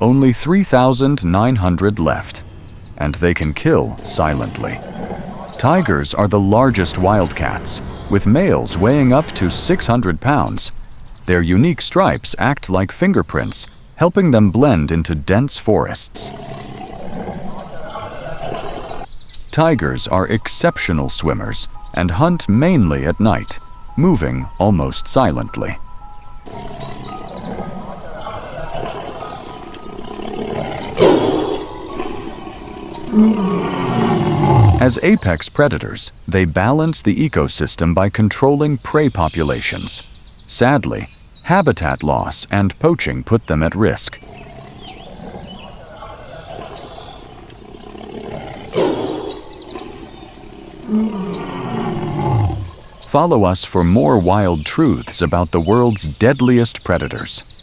only 3,900 left, and they can kill silently. Tigers are the largest wildcats, with males weighing up to 600 pounds. Their unique stripes act like fingerprints, helping them blend into dense forests. Tigers are exceptional swimmers and hunt mainly at night, moving almost silently. As apex predators, they balance the ecosystem by controlling prey populations. Sadly, habitat loss and poaching put them at risk. Follow us for more wild truths about the world's deadliest predators.